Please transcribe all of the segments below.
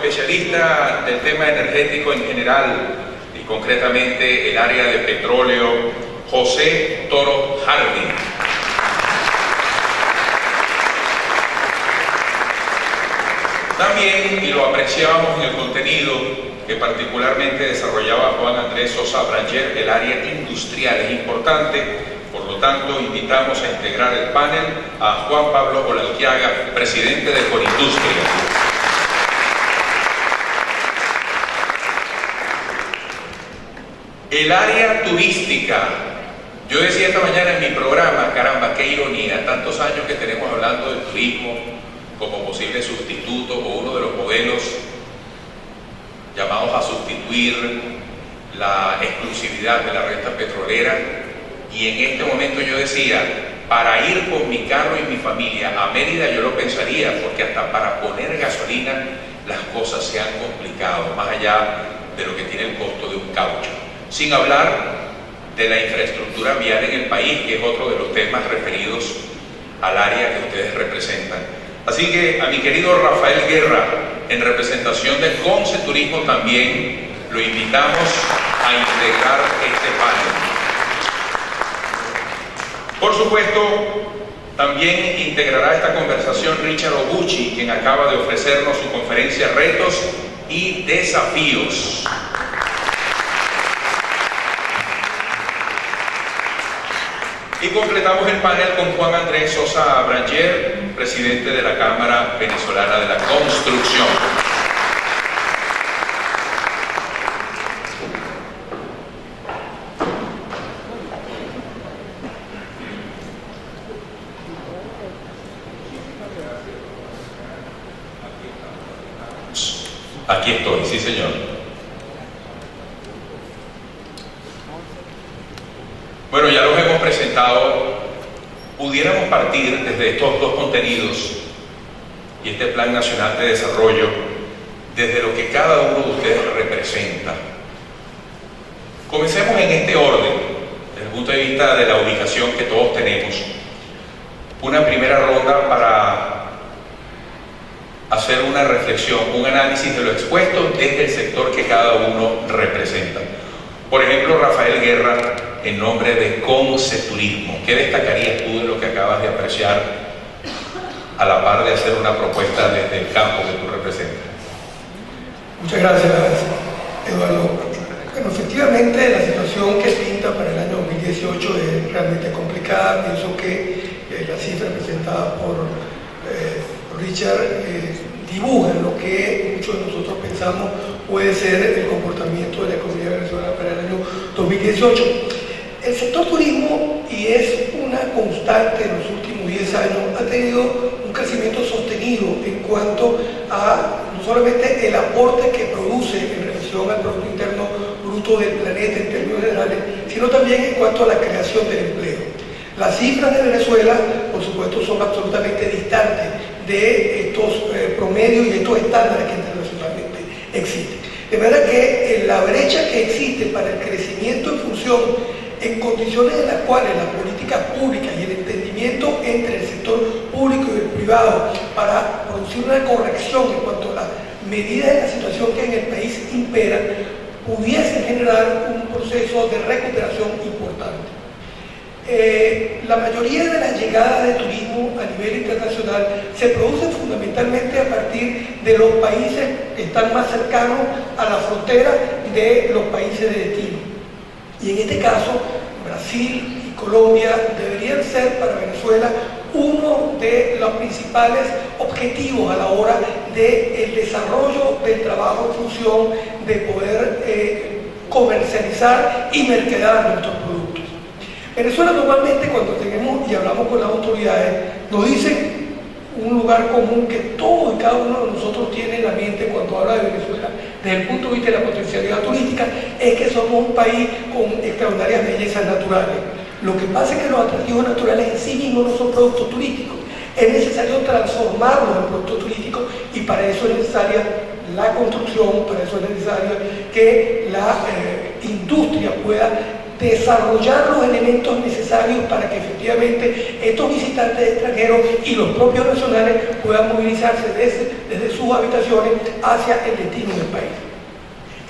especialista del tema energético en general y concretamente el área de petróleo, José Toro Harding. También, y lo apreciábamos en el contenido que particularmente desarrollaba Juan Andrés Sosa Branger, el área industrial es importante, por lo tanto invitamos a integrar el panel a Juan Pablo Olalquiaga, presidente de Corindustria. El área turística. Yo decía esta mañana en mi programa, caramba, qué ironía, tantos años que tenemos hablando de turismo como posible sustituto o uno de los modelos llamados a sustituir la exclusividad de la renta petrolera, y en este momento yo decía, para ir con mi carro y mi familia a Mérida yo lo pensaría, porque hasta para poner gasolina las cosas se han complicado, más allá de lo que tiene el costo de un caucho. Sin hablar de la infraestructura vial en el país, que es otro de los temas referidos al área que ustedes representan. Así que a mi querido Rafael Guerra, en representación de Conce Turismo, también lo invitamos a integrar este panel. Por supuesto, también integrará esta conversación Richard Oguchi, quien acaba de ofrecernos su conferencia Retos y Desafíos. Y completamos el panel con Juan Andrés Sosa Branger, presidente de la Cámara Venezolana de la Construcción. Aquí estoy, sí señor. Bueno, ya los hemos presentado. Pudiéramos partir desde estos dos contenidos y este Plan Nacional de Desarrollo, desde lo que cada uno de ustedes representa. Comencemos en este orden, desde el punto de vista de la ubicación que todos tenemos. Una primera ronda para hacer una reflexión, un análisis de lo expuesto desde el sector que cada uno representa. Por ejemplo, Rafael Guerra, en nombre de Conce Turismo, ¿qué destacarías tú de lo que acabas de apreciar a la par de hacer una propuesta desde el campo que tú representas? Muchas gracias, Eduardo. Bueno, efectivamente la situación que pinta para el año 2018 es realmente complicada. Pienso que la cifra presentada por Richard dibuja lo que muchos de nosotros pensamos puede ser el comportamiento de la economía venezolana para el año 2018. El sector turismo, y es una constante en los últimos 10 años, ha tenido un crecimiento sostenido en cuanto a no solamente el aporte que produce en relación al Producto Interno Bruto del planeta en términos generales, sino también en cuanto a la creación del empleo. Las cifras de Venezuela, por supuesto, son absolutamente distantes de estos promedios y estos estándares que internacionalmente existen. De manera que la brecha que existe para el crecimiento en función, en condiciones en las cuales la política pública y el entendimiento entre el sector público y el privado para producir una corrección en cuanto a las medidas de la situación que en el país imperan, pudiese generar un proceso de recuperación importante. La mayoría de las llegadas de turismo a nivel internacional se producen fundamentalmente a partir de los países que están más cercanos a la frontera de los países de destino. Y en este caso, Brasil y Colombia deberían ser para Venezuela uno de los principales objetivos a la hora del desarrollo del trabajo en función de poder comercializar y mercadear nuestros productos. Venezuela normalmente cuando tenemos y hablamos con las autoridades nos dicen un lugar común que todos y cada uno de nosotros tiene en la mente cuando habla de Venezuela desde el punto de vista de la potencialidad turística, es que somos un país con extraordinarias bellezas naturales. Lo que pasa es que los atractivos naturales en sí mismos no son productos turísticos. Es necesario transformarlos en productos turísticos y para eso es necesaria la construcción, para eso es necesario que la industria pueda desarrollar los elementos necesarios para que efectivamente estos visitantes extranjeros y los propios nacionales puedan movilizarse desde sus habitaciones hacia el destino del país.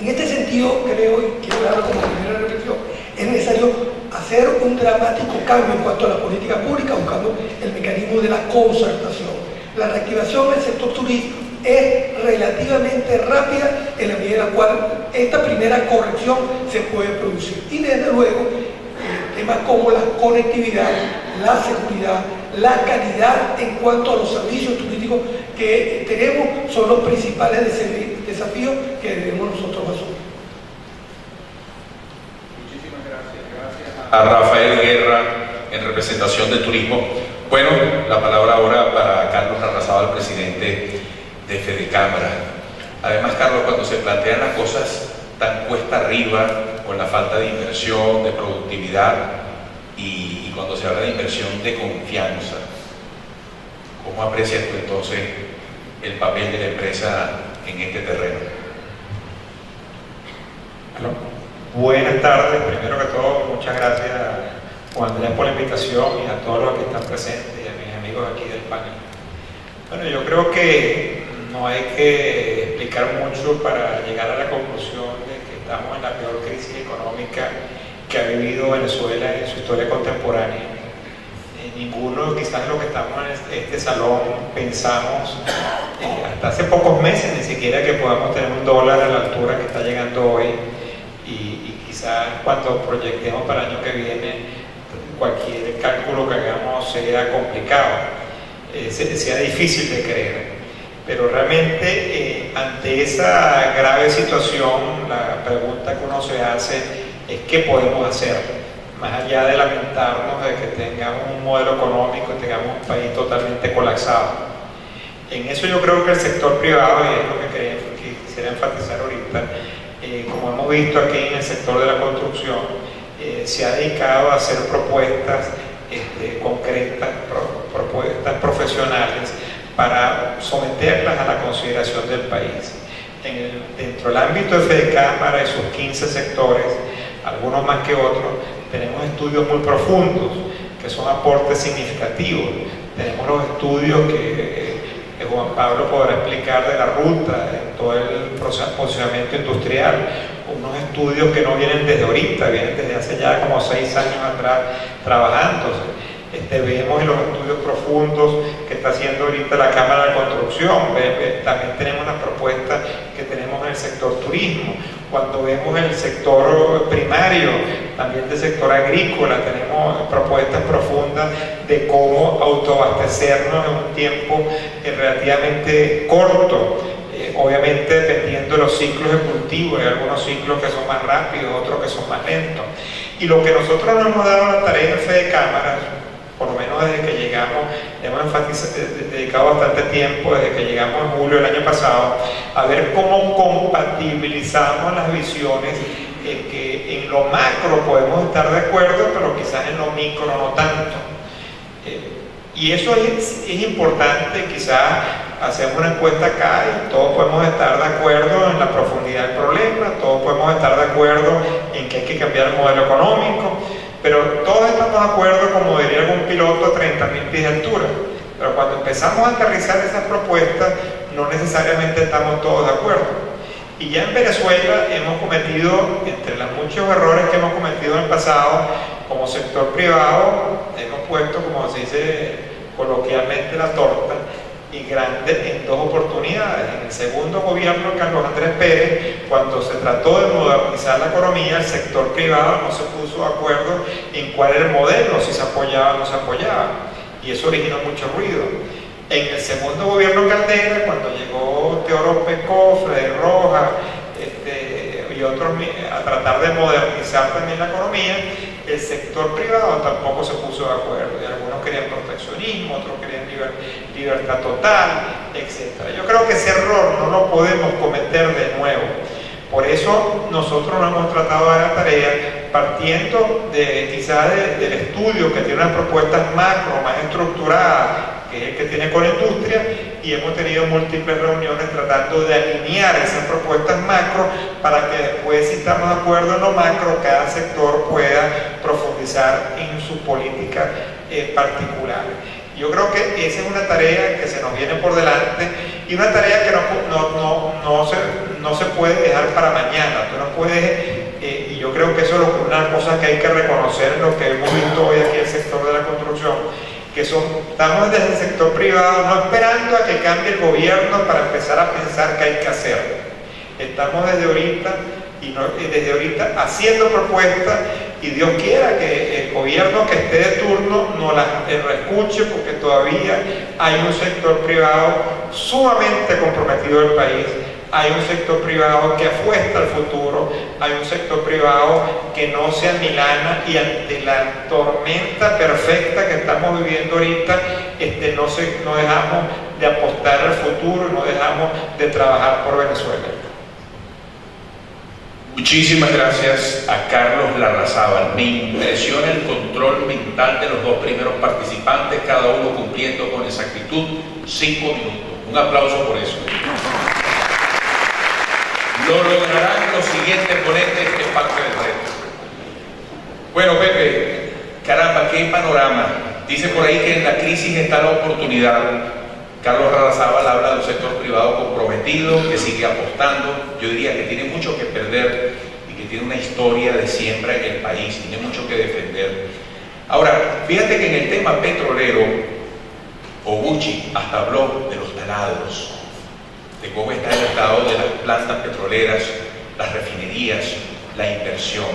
En este sentido, creo, y quiero darlo como primera reflexión, es necesario hacer un dramático cambio en cuanto a la política pública, buscando el mecanismo de la concertación. La reactivación del sector turístico es relativamente rápida en la medida en la cual esta primera corrección se puede producir. Y desde luego, temas como la conectividad, la seguridad, la calidad en cuanto a los servicios turísticos que tenemos son los principales desafíos que debemos nosotros asumir. Muchísimas gracias. A Rafael Guerra, en representación de Turismo. Bueno, la palabra ahora para Carlos Larrazábal, presidente de Fedecámara. Además, Carlos, cuando se plantean las cosas tan cuesta arriba, con la falta de inversión, de productividad, y cuando se habla de inversión de confianza, ¿cómo aprecias tú entonces el papel de la empresa en este terreno? Bueno, buenas tardes. Primero que todo, muchas gracias Juan Andrés por la invitación y a todos los que están presentes y a mis amigos aquí del panel. Bueno, yo creo que no hay que explicar mucho para llegar a la conclusión de que estamos en la peor crisis económica que ha vivido Venezuela en su historia contemporánea. Ninguno, quizás los que estamos en este salón, pensamos hasta hace pocos meses ni siquiera que podamos tener un dólar a la altura que está llegando hoy, y quizás cuando proyectemos para el año que viene cualquier cálculo que hagamos sea complicado, sea difícil de creer. Pero realmente ante esa grave situación, la pregunta que uno se hace es ¿qué podemos hacer? Más allá de lamentarnos de que tengamos un modelo económico y tengamos un país totalmente colapsado. En eso yo creo que el sector privado, y es lo que quisiera enfatizar ahorita, como hemos visto aquí en el sector de la construcción, se ha dedicado a hacer propuestas concretas, propuestas profesionales, para someterlas a la consideración del país. Dentro del ámbito de Fedecámara y sus 15 sectores, algunos más que otros, tenemos estudios muy profundos, que son aportes significativos. Tenemos los estudios que Juan Pablo podrá explicar de la ruta, en todo el posicionamiento industrial, unos estudios que no vienen desde ahorita, vienen desde hace ya como 6 años atrás trabajándose. Vemos en los estudios profundos que está haciendo ahorita la Cámara de Construcción. También tenemos las propuestas que tenemos en el sector turismo. Cuando vemos el sector primario, también del sector agrícola, tenemos propuestas profundas de cómo autoabastecernos en un tiempo relativamente corto. Obviamente dependiendo de los ciclos de cultivo, hay algunos ciclos que son más rápidos, otros que son más lentos. Y lo que nosotros nos hemos dado la tarea en Fedecámara, por lo menos desde que llegamos, hemos dedicado bastante tiempo, desde que llegamos en julio del año pasado, a ver cómo compatibilizamos las visiones, que en lo macro podemos estar de acuerdo, pero quizás en lo micro no tanto. Y eso es importante. Quizás hacemos una encuesta acá y todos podemos estar de acuerdo en la profundidad del problema, todos podemos estar de acuerdo en que hay que cambiar el modelo económico, pero todos estamos de acuerdo, como diría algún piloto, a 30.000 pies de altura. Pero cuando empezamos a aterrizar esas propuestas, no necesariamente estamos todos de acuerdo. Y ya en Venezuela hemos cometido, entre los muchos errores que hemos cometido en el pasado, como sector privado, hemos puesto, como se dice coloquialmente, la torta, y grande, en 2 oportunidades. En el segundo gobierno de Carlos Andrés Pérez, cuando se trató de modernizar la economía, el sector privado no se puso de acuerdo en cuál era el modelo, si se apoyaba o no se apoyaba, y eso originó mucho ruido. En el segundo gobierno Caldera, cuando llegó Teodoro Pecó, Freddy Rojas y otros a tratar de modernizar también la economía, el sector privado tampoco se puso de acuerdo, y algunos querían proteccionismo, otros querían libertad total, etc. Yo creo que ese error no lo podemos cometer de nuevo. Por eso nosotros nos hemos tratado de la tarea partiendo quizás del estudio que tiene unas propuestas macro más estructuradas, que es el que tiene con la industria, y hemos tenido múltiples reuniones tratando de alinear esas propuestas macro para que después, si estamos de acuerdo en lo macro, cada sector pueda profundizar en su política particular. Yo creo que esa es una tarea que se nos viene por delante y una tarea que no se puede dejar para mañana. Tú no puedes, y yo creo que eso es una cosa que hay que reconocer en lo que hemos visto hoy aquí en el sector de la construcción, que estamos desde el sector privado no esperando a que cambie el gobierno para empezar a pensar qué hay que hacer. Estamos desde ahorita haciendo propuestas, y Dios quiera que el gobierno que esté de turno nos las escuche, porque todavía hay un sector privado sumamente comprometido del país, hay un sector privado que apuesta al futuro, hay un sector privado que no se amilana, y ante la tormenta perfecta que estamos viviendo ahorita, no dejamos de apostar al futuro y no dejamos de trabajar por Venezuela. Muchísimas gracias a Carlos Larrazábal. Me impresiona el control mental de los dos primeros participantes, cada uno cumpliendo con exactitud 5 minutos. Un aplauso por eso. Lo lograrán los siguientes ponentes, que es parte del reto. Bueno, Pepe, caramba, qué panorama. Dice por ahí que en la crisis está la oportunidad. Carlos Larrazábal habla de un sector privado comprometido, que sigue apostando. Yo diría que tiene mucho que perder y que tiene una historia de siembra en el país, tiene mucho que defender. Ahora, fíjate que en el tema petrolero, Oguchi hasta habló de los taladros, de cómo está el estado de las plantas petroleras, las refinerías, la inversión.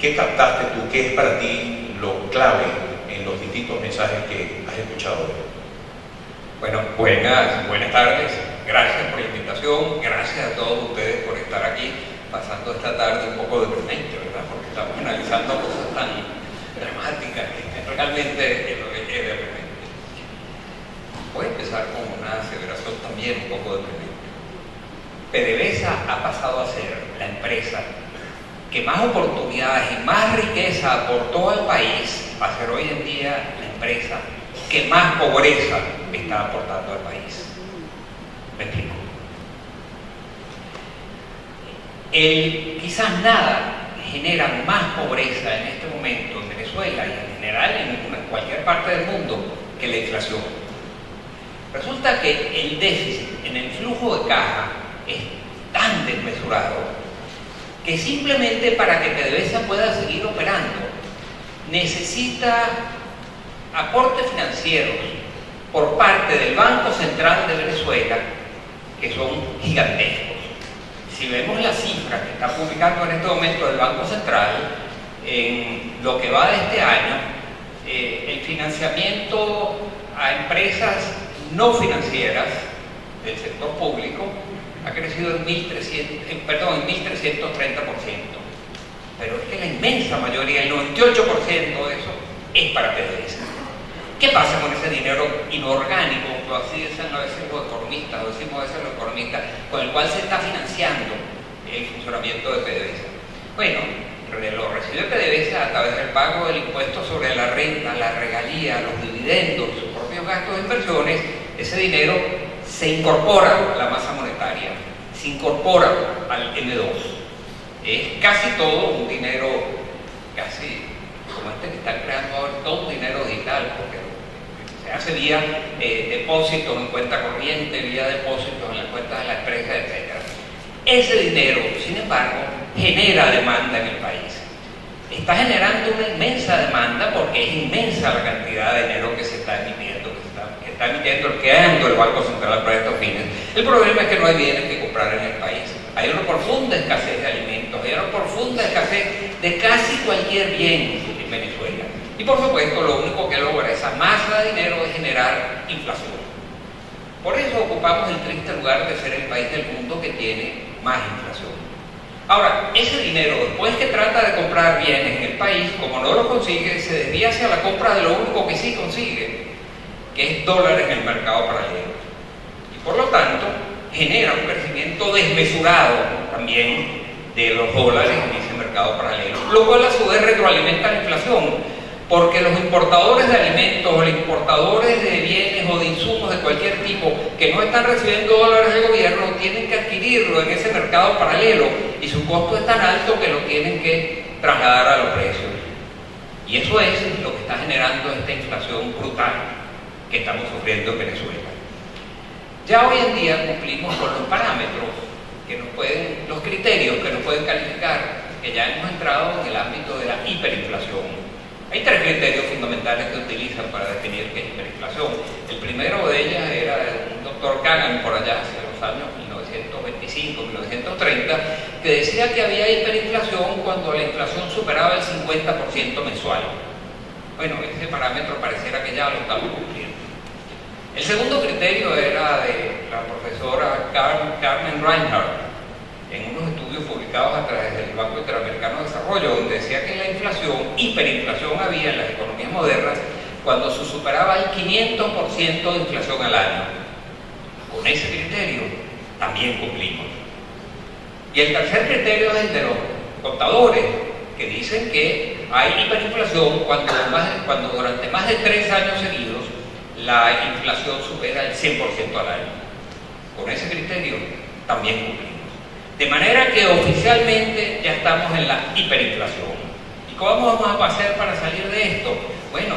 ¿Qué captaste tú? ¿Qué es para ti lo clave en los distintos mensajes que has escuchado hoy? Bueno, buenas tardes. Gracias por la invitación. Gracias a todos ustedes por estar aquí, pasando esta tarde un poco deprimente, ¿verdad? Porque estamos analizando cosas tan dramáticas que realmente es deprimente. Voy a empezar con una aseveración también un poco deprimente. PDVSA ha pasado a ser la empresa que más oportunidades y más riqueza aportó al país, a ser hoy en día la empresa que más pobreza está aportando al país. ¿Me explico? Quizás nada genera más pobreza en este momento en Venezuela y en general en cualquier parte del mundo que la inflación. Resulta que el déficit en el flujo de caja es tan desmesurado que simplemente para que PDVSA pueda seguir operando necesita aportes financieros por parte del Banco Central de Venezuela, que son gigantescos. Si vemos las cifras que está publicando en este momento el Banco Central, en lo que va de este año, el financiamiento a empresas no financieras del sector público ha crecido en 1.330%. Pero es que la inmensa mayoría, el 98% de eso, es para PDVSA. ¿Qué pasa con ese dinero inorgánico, así dicen a veces los economistas, o decimos a veces los economistas, con el cual se está financiando el funcionamiento de PDVSA? Bueno, lo recibe PDVSA a través del pago del impuesto sobre la renta, la regalía, los dividendos, sus propios gastos de inversiones. Ese dinero se incorpora a la masa monetaria, se incorpora al M2. Es casi todo un dinero, casi como este que están creando ahora, todo un dinero digital, porque se hace vía depósitos en cuenta corriente, vía depósitos en las cuentas de la empresa, etc. Ese dinero, sin embargo, genera demanda en el país. Está generando una inmensa demanda porque es inmensa la cantidad de dinero que se está emitiendo, que está emitiendo, creando el Banco Central para estos fines. El problema es que no hay bienes que comprar en el país. Hay una profunda escasez de alimentos, hay una profunda escasez de casi cualquier bien en Venezuela. Y por supuesto, lo único que logra esa masa de dinero es generar inflación. Por eso ocupamos el triste lugar de ser el país del mundo que tiene más inflación. Ahora, ese dinero, después que trata de comprar bienes en el país, como no lo consigue, se desvía hacia la compra de lo único que sí consigue, que es dólares en el mercado paralelo. Y por lo tanto, genera un crecimiento desmesurado también de los dólares en ese mercado paralelo, lo cual a su vez retroalimenta la inflación, porque los importadores de alimentos o los importadores de bienes o de insumos de cualquier tipo que no están recibiendo dólares del gobierno tienen que adquirirlo en ese mercado paralelo y su costo es tan alto que lo tienen que trasladar a los precios. Y eso es lo que está generando esta inflación brutal que estamos sufriendo en Venezuela. Ya hoy en día cumplimos con los parámetros que nos pueden, los criterios que nos pueden calificar, que ya hemos entrado en el ámbito de la hiperinflación. Hay tres criterios fundamentales que utilizan para definir qué es hiperinflación. El primero de ellas era un doctor Kagan por allá hacia los años 1925-1930, que decía que había hiperinflación cuando la inflación superaba el 50% mensual. Bueno, ese parámetro pareciera que ya lo estamos cumpliendo. El segundo criterio era de la profesora Carmen Reinhardt, en unos estudios publicados a través del Banco Interamericano de Desarrollo, donde decía que la inflación, hiperinflación había en las economías modernas cuando se superaba el 500% de inflación al año. Con ese criterio también cumplimos. Y el tercer criterio es el de los contadores, que dicen que hay hiperinflación cuando durante más de 3 años seguidos la inflación supera el 100% al año. Con ese criterio también cumplimos. De manera que oficialmente ya estamos en la hiperinflación. ¿Y cómo vamos a hacer para salir de esto? Bueno,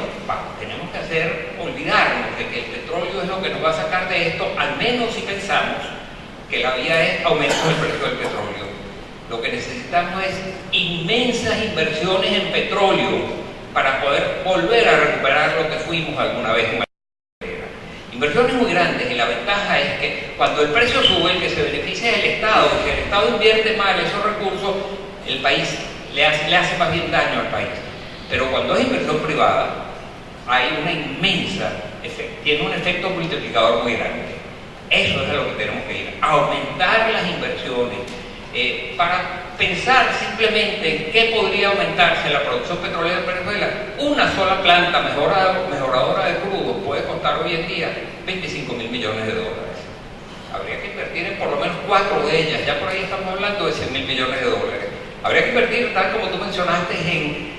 tenemos que olvidarnos de que el petróleo es lo que nos va a sacar de esto, al menos si pensamos que la vía es aumentar el precio del petróleo. Lo que necesitamos es inmensas inversiones en petróleo para poder volver a recuperar lo que fuimos alguna vez en inversiones muy grandes, y la ventaja es que cuando el precio sube, el que se beneficia es el Estado. Si el Estado invierte mal esos recursos, el país le hace más bien daño al país. Pero cuando es inversión privada, hay una inmensa tiene un efecto multiplicador muy grande. Eso es a lo que tenemos que ir, a aumentar las inversiones, para pensar simplemente en qué podría aumentarse la producción petrolera de Venezuela. Una sola planta mejoradora de crudo puede costar hoy en día $25.000 millones. Habría que invertir en por lo menos 4 de ellas, ya por ahí estamos hablando de $100.000 millones. Habría que invertir, tal como tú mencionaste, en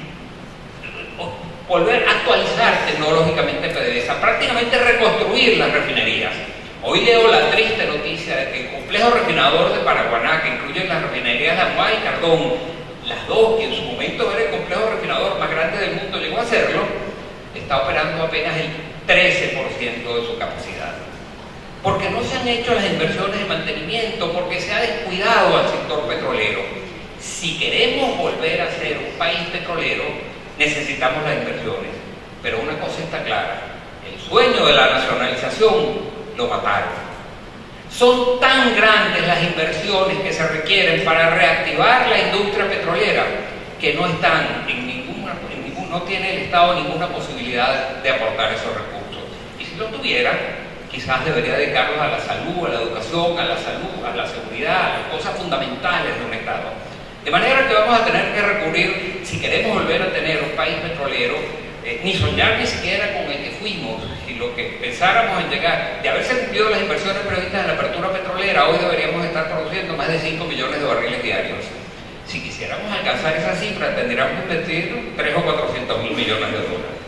volver a actualizar tecnológicamente PDVSA, prácticamente reconstruir las refinerías. Hoy leo la triste noticia de que el complejo refinador de Paraguaná, que incluye las refinerías de Amuá y Cardón, las dos que en su momento era el complejo refinador más grande del mundo, llegó a serlo, está operando apenas el 13% de su capacidad. Porque no se han hecho las inversiones de mantenimiento, porque se ha descuidado al sector petrolero. Si queremos volver a ser un país petrolero, necesitamos las inversiones. Pero una cosa está clara, el sueño de la nacionalización lo mataron. Son tan grandes las inversiones que se requieren para reactivar la industria petrolera que no están no tiene el Estado ninguna posibilidad de aportar esos recursos. Y si lo tuviera, quizás debería dedicarlos a la salud, a la educación, a la seguridad, a las cosas fundamentales de un Estado. De manera que vamos a tener que recurrir, si queremos volver a tener un país petrolero, ni soñar ni siquiera con el que fuimos. Si lo que pensáramos en llegar, de haberse cumplido las inversiones previstas en la apertura petrolera, hoy deberíamos estar produciendo más de 5 millones de barriles diarios. Si quisiéramos alcanzar esa cifra, tendríamos que invertir 300 o 400 mil millones de dólares.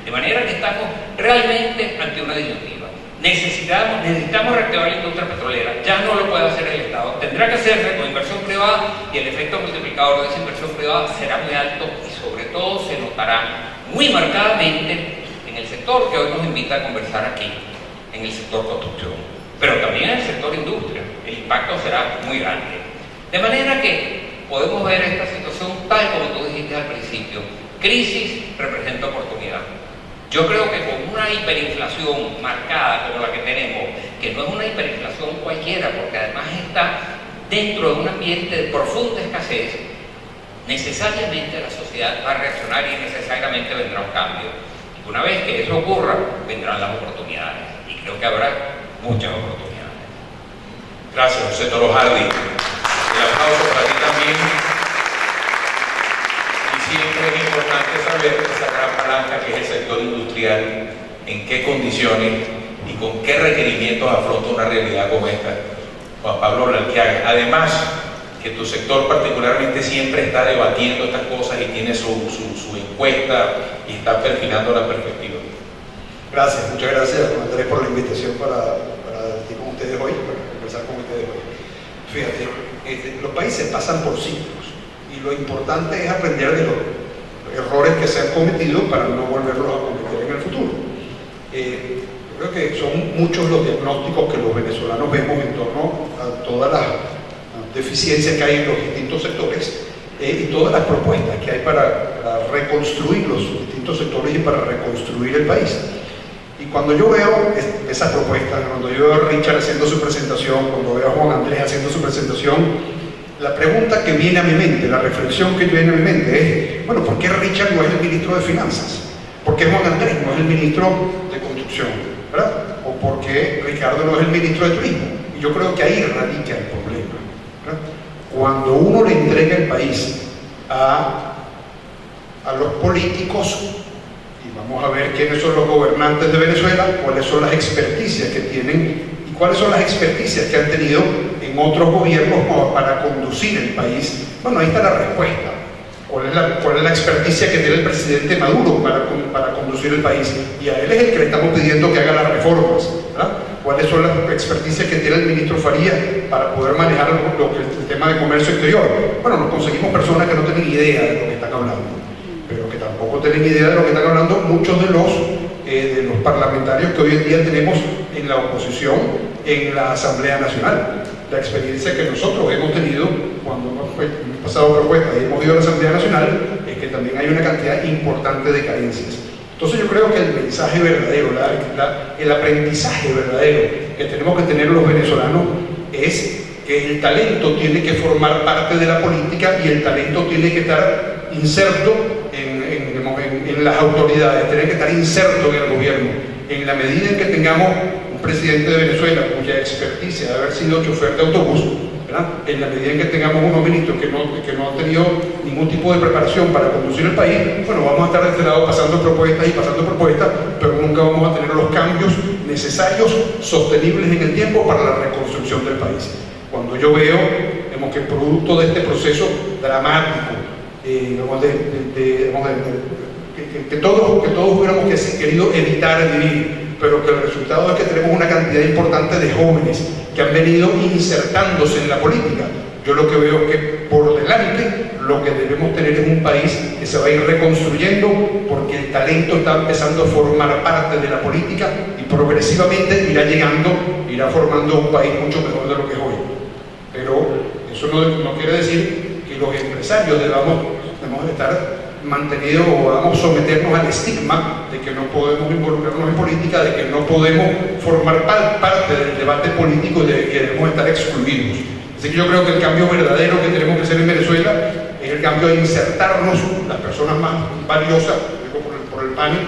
De manera que estamos realmente ante una disyuntiva. Necesitamos reactivar la industria petrolera, ya no lo puede hacer el Estado, tendrá que hacerse con inversión privada, y el efecto multiplicador de esa inversión privada será muy alto y sobre todo se notará muy marcadamente en el sector que hoy nos invita a conversar aquí, en el sector construcción, pero también en el sector industria. El impacto será muy grande. De manera que podemos ver esta situación tal como tú dijiste al principio: crisis representa oportunidad. Yo creo que con una hiperinflación marcada como la que tenemos, que no es una hiperinflación cualquiera, porque además está dentro de un ambiente de profunda escasez, necesariamente la sociedad va a reaccionar y necesariamente vendrá un cambio. Y una vez que eso ocurra, vendrán las oportunidades. Y creo que habrá muchas oportunidades. Gracias, José Toro Hardy. El aplauso para ti también. Siempre es importante saber esa gran palanca que es el sector industrial, en qué condiciones y con qué requerimientos afronta una realidad como esta. Juan Pablo Blanquiaga. Además, que tu sector particularmente siempre está debatiendo estas cosas y tiene su encuesta y está perfilando la perspectiva. Gracias, muchas gracias Juan Andrés por la invitación para debatir con ustedes hoy, para conversar con ustedes hoy. Fíjate, los países pasan por ciclos y lo importante es aprender de los errores que se han cometido para no volverlos a cometer en el futuro. Yo creo que son muchos los diagnósticos que los venezolanos vemos en torno a todas las deficiencias que hay en los distintos sectores y todas las propuestas que hay para reconstruir los distintos sectores y para reconstruir el país. Y cuando yo veo esas propuestas, cuando yo veo a Richard haciendo su presentación, cuando veo a Juan Andrés haciendo su presentación, la pregunta que viene a mi mente, la reflexión que viene a mi mente es, bueno, ¿por qué Richard no es el ministro de Finanzas? ¿Por qué Juan Andrés no es el ministro de Construcción? ¿Verdad? ¿O por qué Ricardo no es el ministro de Turismo? Y yo creo que ahí radica el problema, ¿verdad? Cuando uno le entrega el país a los políticos, y vamos a ver quiénes son los gobernantes de Venezuela, cuáles son las experticias que tienen y cuáles son las experticias que han tenido en otros gobiernos para conducir el país. Bueno, ahí está la respuesta. ¿Cuál es la experticia que tiene el presidente Maduro para conducir el país? Y a él es el que le estamos pidiendo que haga las reformas, ¿verdad? ¿Cuáles son las experticias que tiene el ministro Farías para poder manejar el tema de comercio exterior? Bueno, nos conseguimos personas que no tienen idea de lo que están hablando, pero que tampoco tienen idea de lo que están hablando muchos de los parlamentarios que hoy en día tenemos en la oposición, en la Asamblea Nacional. La experiencia que nosotros hemos tenido cuando hemos pasado propuestas y hemos ido a la Asamblea Nacional es que también hay una cantidad importante de carencias. Entonces yo creo que el mensaje verdadero, el aprendizaje verdadero que tenemos que tener los venezolanos es que el talento tiene que formar parte de la política y el talento tiene que estar inserto en las autoridades, tiene que estar inserto en el gobierno. En la medida en que tengamos un presidente de Venezuela cuya experticia de haber sido chofer de autobús, ¿verdad? En la medida en que tengamos unos ministros que no han tenido ningún tipo de preparación para conducir el país, bueno, vamos a estar de este lado pasando propuestas, pero nunca vamos a tener los cambios necesarios, sostenibles en el tiempo para la reconstrucción del país. Cuando yo veo que producto de este proceso dramático, que todos hubiéramos querido evitar vivir, pero que el resultado es que tenemos una cantidad importante de jóvenes que han venido insertándose en la política. Yo lo que veo es que por delante lo que debemos tener es un país que se va a ir reconstruyendo porque el talento está empezando a formar parte de la política y progresivamente irá formando un país mucho mejor de lo que es hoy. Pero eso no quiere decir que los empresarios debamos estar mantenidos o debamos someternos al estigma de que no podemos involucrarnos en política, de que no podemos formar parte del debate político y de que debemos estar excluidos. Así que yo creo que el cambio verdadero que tenemos que hacer en Venezuela es el cambio de insertarnos, las personas más valiosas, por el panel,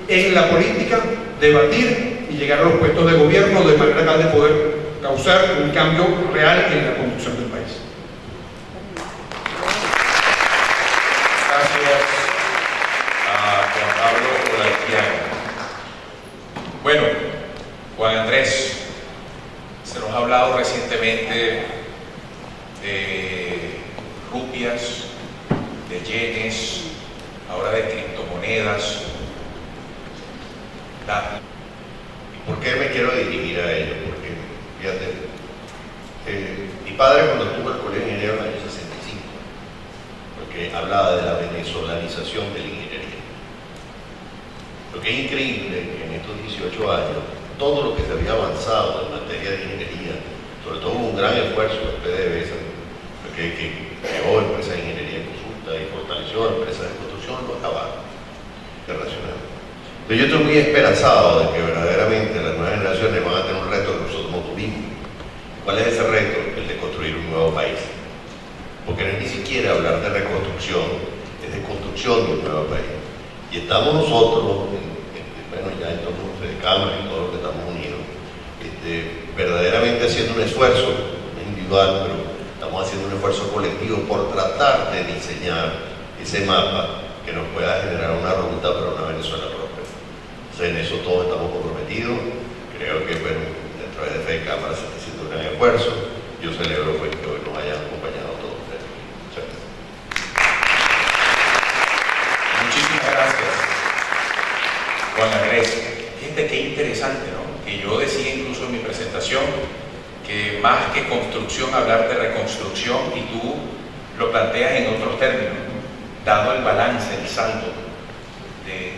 en la política, debatir y llegar a los puestos de gobierno de manera tal de poder causar un cambio real en la conducción del país. Gracias a Juan Pablo Olaiquiano. Bueno, Juan Andrés, se nos ha hablado recientemente de rupias, de yenes, ahora de criptomonedas. ¿Por qué me quiero dirigir a ello? Porque, fíjate, mi padre cuando estuvo en el colegio de ingenieros en el año 65, porque hablaba de la venezolanización de la ingeniería. Lo que es increíble es que en estos 18 años, todo lo que se había avanzado en materia de ingeniería, sobre todo hubo un gran esfuerzo del PDVSA, que creó empresas de ingeniería en consulta y fortaleció empresas de construcción, lo acabaron de racional. Pero yo estoy muy esperanzado de que verdaderamente las nuevas generaciones van a tener un reto que nosotros no tuvimos. ¿Cuál es ese reto? El de construir un nuevo país. Porque no es ni siquiera hablar de reconstrucción, es de construcción de un nuevo país. Y estamos nosotros, bueno, ya en torno de Cámara y todos los que estamos unidos, verdaderamente haciendo un esfuerzo, no individual, pero estamos haciendo un esfuerzo colectivo por tratar de diseñar ese mapa que nos pueda generar una ruta para una Venezuela próspera. Entonces, en eso todos estamos comprometidos. Creo que, bueno, dentro de FE Cámara se está haciendo un gran esfuerzo. Yo celebro pues, que hoy nos hayan acompañado todos. usted qué interesante, ¿no? Que yo decía incluso en mi presentación que más que construcción, hablar de reconstrucción, y tú lo planteas en otros términos, dado el balance, el saldo de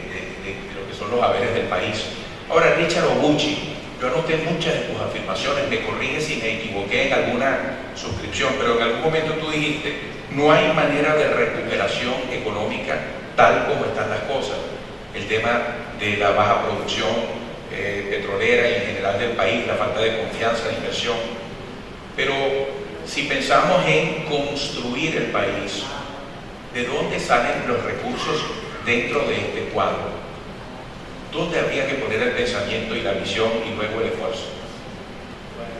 lo que son los haberes del país. Ahora, Richard Obuchi, yo anoté muchas de tus afirmaciones, me corriges si me equivoqué en alguna suscripción, pero en algún momento tú dijiste, no hay manera de recuperación económica tal como están las cosas. El tema de la baja producción petrolera y en general del país, la falta de confianza, de inversión. Pero si pensamos en construir el país, ¿de dónde salen los recursos dentro de este cuadro? ¿Dónde habría que poner el pensamiento y la visión y luego el esfuerzo? Bueno,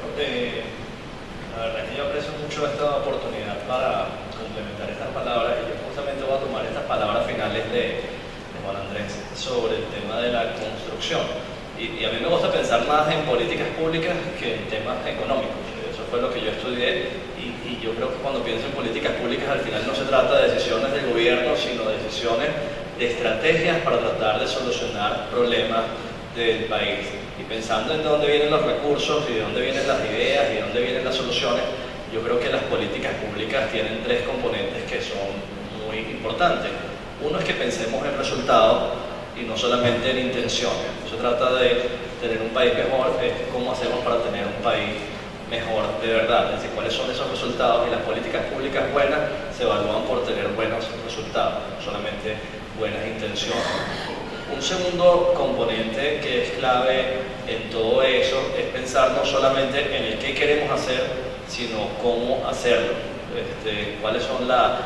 la verdad es que yo aprecio mucho esta oportunidad para complementar estas palabras, y yo justamente voy a tomar estas palabras finales de Juan Andrés sobre el tema de la construcción. Y a mí me gusta pensar más en políticas públicas que en temas económicos. Eso fue lo que yo estudié, y yo creo que cuando pienso en políticas públicas al final no se trata de decisiones del gobierno, sino de decisiones de estrategias para tratar de solucionar problemas del país. Y pensando en dónde vienen los recursos y de dónde vienen las ideas y de dónde vienen las soluciones, yo creo que las políticas públicas tienen tres componentes que son muy importantes. Uno es que pensemos en resultados y no solamente en intenciones. No se trata de tener un país mejor, es cómo hacemos para tener un país mejor de verdad, es decir, cuáles son esos resultados, y las políticas públicas buenas se evalúan por tener buenos resultados, no solamente buenas intenciones. Un segundo componente que es clave en todo eso es pensar no solamente en el qué queremos hacer, sino cómo hacerlo. Cuáles son las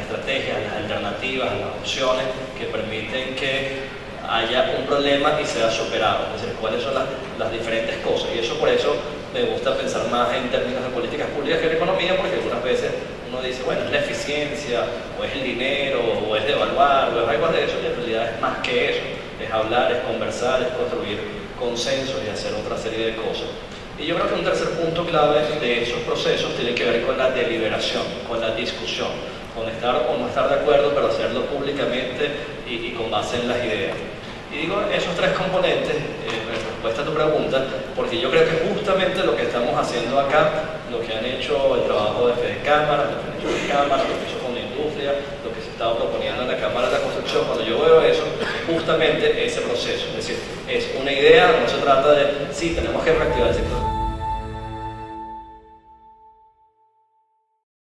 estrategias, las alternativas, las opciones que permiten que haya un problema y sea superado, es decir, cuáles son las diferentes cosas. Y eso, por eso me gusta pensar más en términos de políticas públicas que en economía, porque algunas veces uno dice, bueno, es la eficiencia, o es el dinero, o es devaluar, o es algo de eso, y en realidad es más que eso. Es hablar, es conversar, es construir consensos y hacer otra serie de cosas. Y yo creo que un tercer punto clave de esos procesos tiene que ver con la deliberación, con la discusión, con estar o no estar de acuerdo, pero hacerlo públicamente y con base en las ideas. Y digo esos tres componentes en respuesta a tu pregunta, porque yo creo que justamente lo que estamos haciendo acá, lo que han hecho el trabajo de Fede Cámara, lo que han hecho de Cámara, lo que hizo con la industria, lo que se estaba proponiendo en la Cámara de la Construcción, cuando yo veo eso, es justamente ese proceso. Es decir, es una idea, no se trata de, sí, tenemos que reactivar el sector